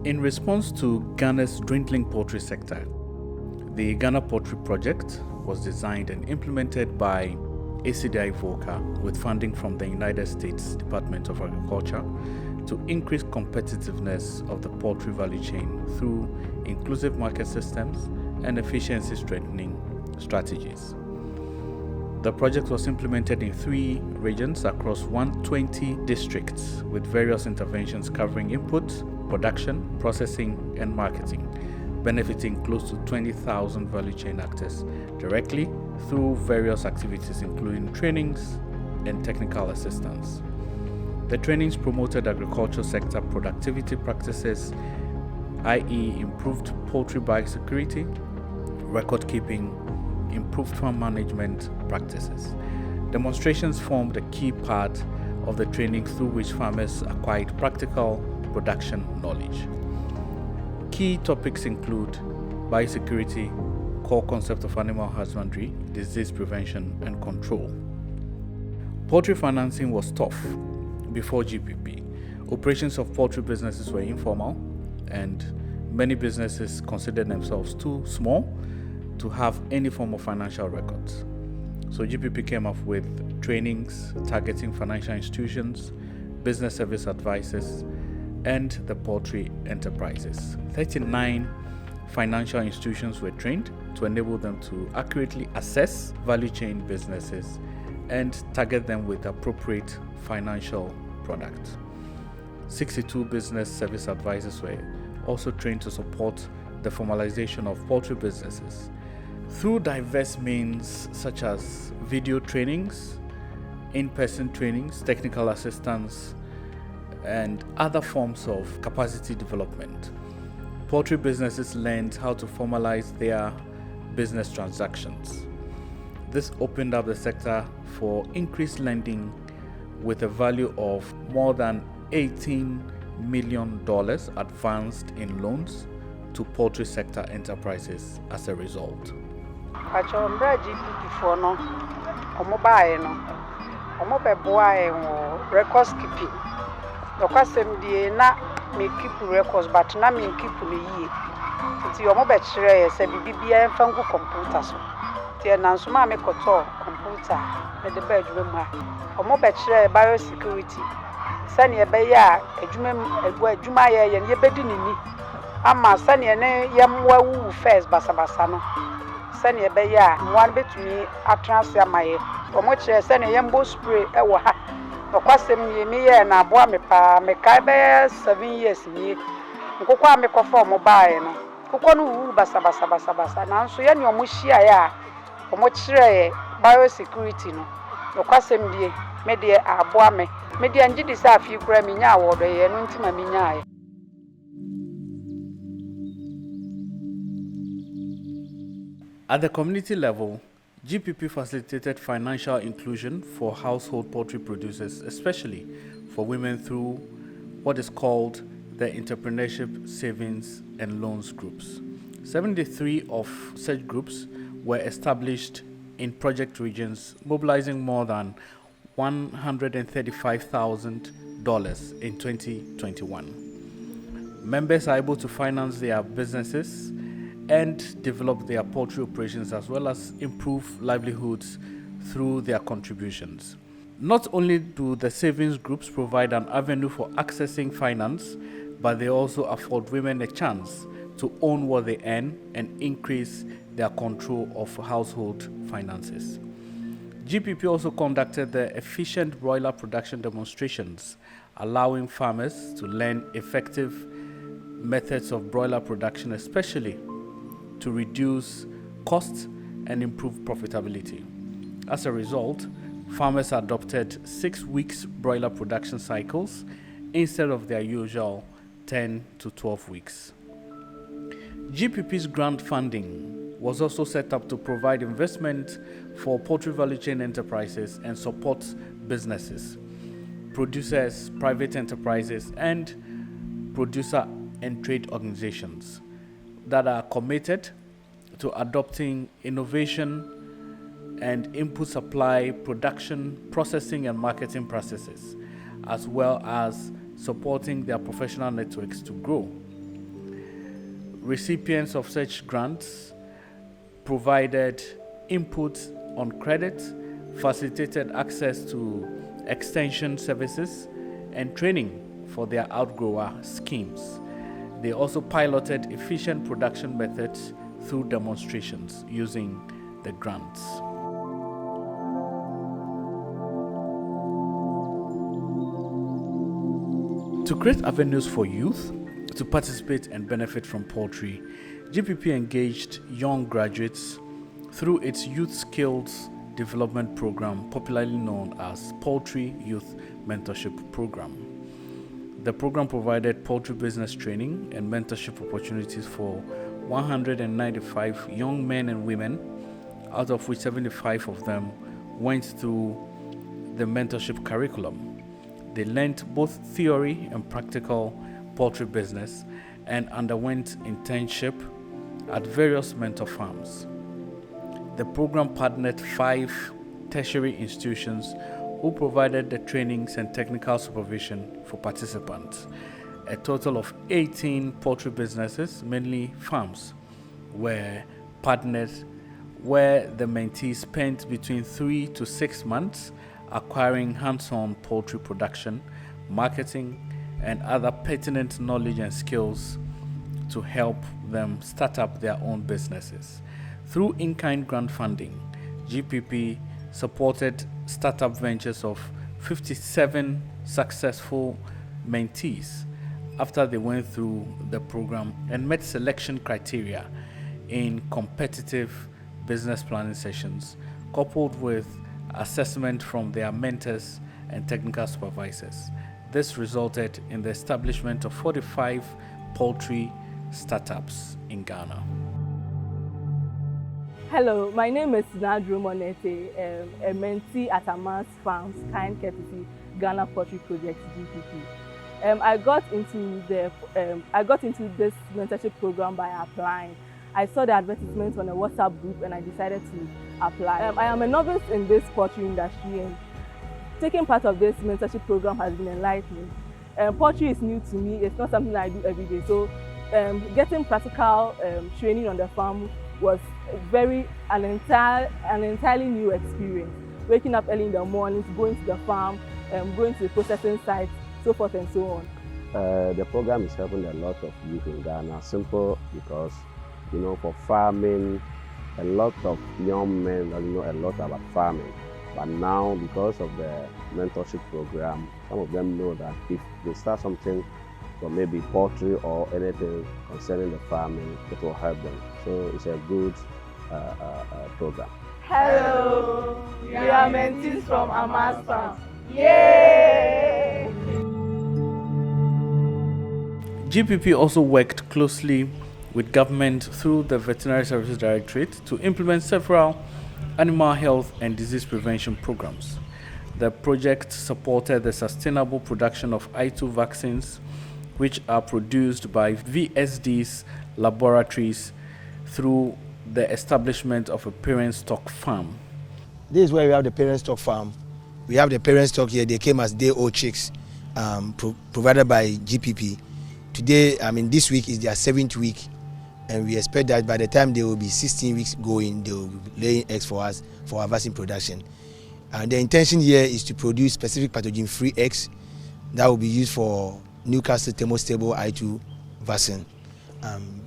In response to Ghana's dwindling poultry sector, the Ghana Poultry Project was designed and implemented by USDA VOCA with funding from the United States Department of Agriculture to increase competitiveness of the poultry value chain through inclusive market systems and efficiency strengthening strategies. The project was implemented in 3 regions across 120 districts with various interventions covering input, production, processing, and marketing, benefiting close to 20,000 value chain actors directly through various activities including trainings and technical assistance. The trainings promoted agriculture sector productivity practices, i.e. improved poultry biosecurity, record keeping, improved farm management practices. Demonstrations formed a key part of the training through which farmers acquired practical production knowledge. Key topics include biosecurity, core concept of animal husbandry, disease prevention and control. Poultry financing was tough before GPP. Operations of poultry businesses were informal and many businesses considered themselves too small to have any form of financial records. So GPP came up with trainings targeting financial institutions, business service advisors, and the poultry enterprises. 39 financial institutions were trained to enable them to accurately assess value chain businesses and target them with appropriate financial products. 62 business service advisors were also trained to support the formalization of poultry businesses. Through diverse means such as video trainings, in-person trainings, technical assistance, and other forms of capacity development, poultry businesses learned how to formalize their business transactions. This opened up the sector for increased lending with a value of more than $18 million advanced in loans to poultry sector enterprises as a result. Achombra GPP for no, omobae no, omobeboae records keeping. The question die na me keep records, but na me keep no ye. Ti omobechire say bibia emfa ngu computer so. Ti na nso ma me koto computer me de ba adwuma mu a. Omobechire biosecurity. Sane ebe ya adwuma ye bedi nini. Ama sane ne yemwa wu first basabasa no. Sane ebe ya mwan betumi atranse amaye. Omochire sane yembo spray ewo ha. No kwasem ye me ye na aboa me pa me kai be 7 years ni. Nkokwa me kofa mobile no. Kokwa no wu basabasa na nso ye ne omohia ya. Omochire biosecurity no. No kwasem die me de aboa me. Me de angidi sa afi kura me nya awodo ye no ntima me nya. At the community level, GPP facilitated financial inclusion for household poultry producers, especially for women through what is called the Entrepreneurship Savings and Loans Groups. 73 of such groups were established in project regions, mobilizing more than $135,000 in 2021. Members are able to finance their businesses and develop their poultry operations as well as improve livelihoods through their contributions. Not only do the savings groups provide an avenue for accessing finance, but they also afford women a chance to own what they earn and increase their control of household finances. GPP also conducted the efficient broiler production demonstrations, allowing farmers to learn effective methods of broiler production, especially to reduce costs and improve profitability. As a result, farmers adopted 6 weeks broiler production cycles instead of their usual 10 to 12 weeks. GPP's grant funding was also set up to provide investment for poultry value chain enterprises and support businesses, producers, private enterprises, and producer and trade organizations that are committed to adopting innovation and input supply, production, processing, and marketing processes, as well as supporting their professional networks to grow. Recipients of such grants provided input on credit, facilitated access to extension services, and training for their outgrower schemes. They also piloted efficient production methods through demonstrations using the grants. To create avenues for youth to participate and benefit from poultry, GPP engaged young graduates through its Youth Skills Development Program, popularly known as Poultry Youth Mentorship Program. The program provided poultry business training and mentorship opportunities for 195 young men and women, out of which 75 of them went through the mentorship curriculum. They learned both theory and practical poultry business and underwent internship at various mentor farms. The program partnered 5 tertiary institutions who provided the trainings and technical supervision for participants. A total of 18 poultry businesses, mainly farms, were partnered, where the mentees spent between 3 to 6 months acquiring hands-on poultry production, marketing, and other pertinent knowledge and skills to help them start up their own businesses. Through in-kind grant funding, GPP supported startup ventures of 57 successful mentees after they went through the program and met selection criteria in competitive business planning sessions, coupled with assessment from their mentors and technical supervisors. This resulted in the establishment of 45 poultry startups in Ghana. Hello, my name is Nadro Monete, a mentee at Amas Farms, Kind Courtesy, Ghana Poultry Project, GPP. I got into this mentorship program by applying. I saw the advertisement on a WhatsApp group and I decided to apply. I am a novice in this poultry industry, and taking part of this mentorship program has been enlightening. Poultry is new to me, it's not something I do every day, so getting practical training on the farm was an entirely new experience. Waking up early in the morning, going to the farm, going to the processing site, so forth and so on. The program is helping a lot of youth in Ghana. Simple because, for farming, a lot of young men don't know a lot about farming. But now, because of the mentorship program, some of them know that if they start something, or maybe poultry or anything concerning the farming, it will help them. So it's a good program. Hello, we are mentees from Amas Farms. Yay! GPP also worked closely with government through the Veterinary Services Directorate to implement several animal health and disease prevention programs. The project supported the sustainable production of I2 vaccines, which are produced by VSD's laboratories through the establishment of a parent stock farm. This is where we have the parent stock farm. We have the parent stock here. They came as day-old chicks provided by GPP. Today, this week is their 7th week, and we expect that by the time they will be 16 weeks going, they will be laying eggs for us for our vaccine production. And the intention here is to produce specific pathogen-free eggs that will be used for Newcastle thermostable I2 vaccine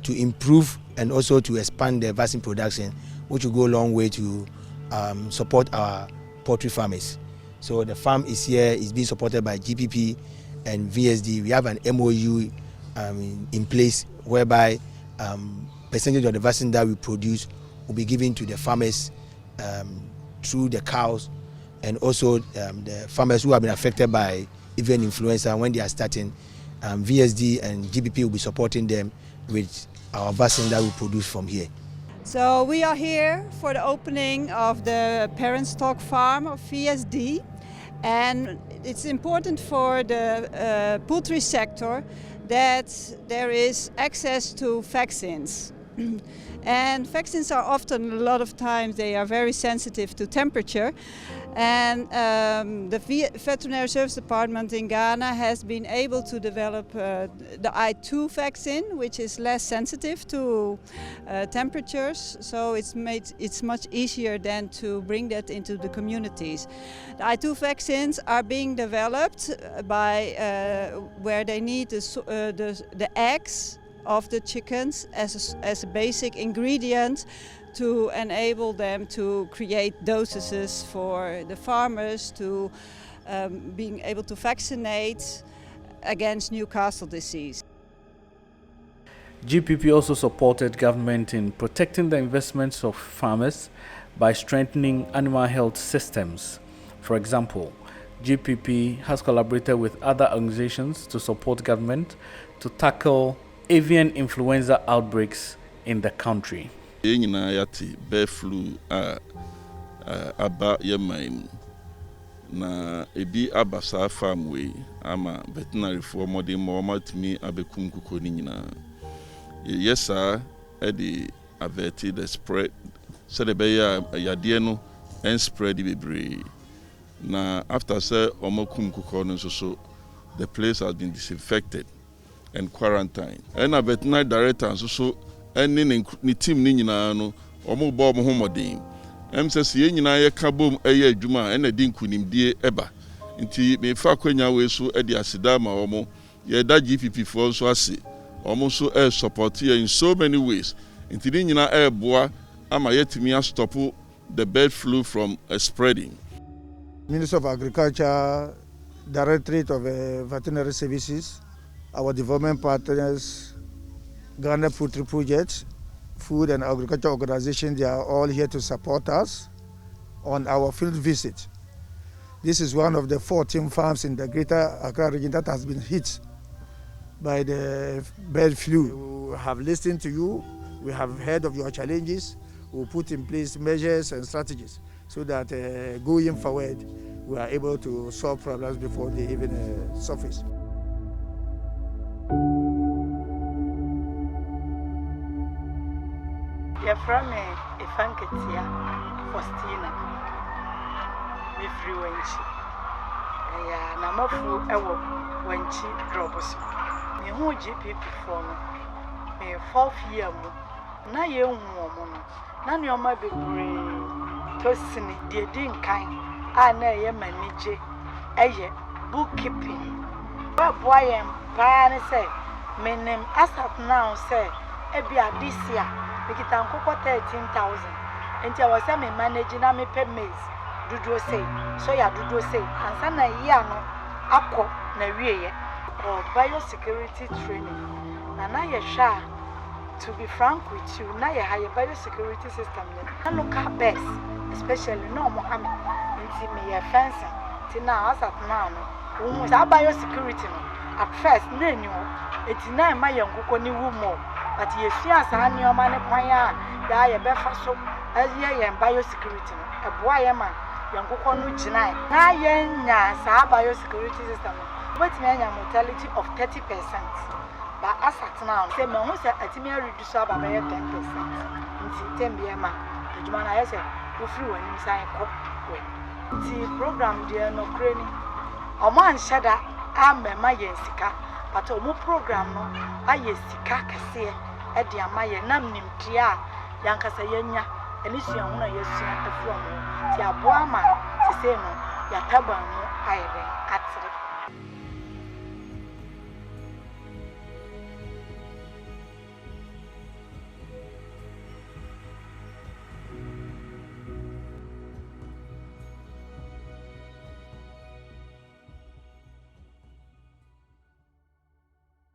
to improve and also to expand the vaccine production, which will go a long way to support our poultry farmers. So the farm is here, is being supported by GPP and VSD. We have an MOU in place whereby percentage of the vaccine that we produce will be given to the farmers through the cows, and also the farmers who have been affected by avian influenza when they are starting. VSD and GPP will be supporting them with our vaccine that we produce from here. So we are here for the opening of the parent stock farm of VSD, and it's important for the poultry sector that there is access to vaccines. And vaccines are often, a lot of times, they are very sensitive to temperature. And the Veterinary Service Department in Ghana has been able to develop the I2 vaccine, which is less sensitive to temperatures. So it's much easier than to bring that into the communities. The I2 vaccines are being developed by where they need the eggs of the chickens as a basic ingredient to enable them to create doses for the farmers to being able to vaccinate against Newcastle disease. GPP also supported government in protecting the investments of farmers by strengthening animal health systems. For example, GPP has collaborated with other organizations to support government to tackle avian influenza outbreaks in the country. Bird flu aba yemaim na ebi abasa farm we ama veterinary for modern matimi abekum kuko ni nyina yes sir edi averted the spread so the be yade no and spread bebre na after say omokum kuko no so the place has been disinfected and quarantined and a veterinary director so any ni team ni nyina no omo bo mo homodin MSS ye nyina ye kabom eye adwuma na di nkunimdie eba nti me fa kwanya we so e di asida ma omo ye da GPP for so ase omo so support ye in so many ways nti ni nyina boa ama yetimi stop the bird flu from spreading. Minister of Agriculture, Directorate of Veterinary Services, our development partners, Ghana Poultry Project, Food and Agriculture Organization, they are all here to support us on our field visit. This is one of the 14 farms in the Greater Accra region that has been hit by the bird flu. We have listened to you, we have heard of your challenges, we put in place measures and strategies so that going forward, we are able to solve problems before they even surface. From me, Ifanketia, Faustina, me free wenchi. Na mafu ewo wenchi drobos. Me hu GPP for me 4 year mu. Na ye hu omo no. Na ne oma bebre tosini de din kan. A na ye manage eye bookkeeping. Ba boy em pa ne say menem asat now say ebi adisia Nikita nkoko 13,000. Enti I was me managing na me pay maize. Dudu say, soya dudu say. Ansa na iya no akọ na wieye. Biosecurity training. Na ye sha to be frank with you, na ye high biosecurity system. Na local best, especially no Mohammed. Enti me ye fencing. Ti na asat na no. Sa biosecurity no. At first na nyu. Eti na ma ye nkoko ni wu mo. But you see as a new man, ya ye befa so as ye biosecurity. A boy man, young Kukonu Jinai. Na yen sa biosecurity system. But a mortality of 30%. But as at now, say Mamusa at me reduce by 10%. In 10 BMA, the Jumana said, who flew when you sign cop with. The program, dear no cranny. A man shada, I'm a Mayan Sika, but a more program no, I yes Sika Cassia. Edi amaye nam nimtia yankasa yenya enisi ehuna yesu afro mo ti aboa ma se no yataba mu ayebe atire.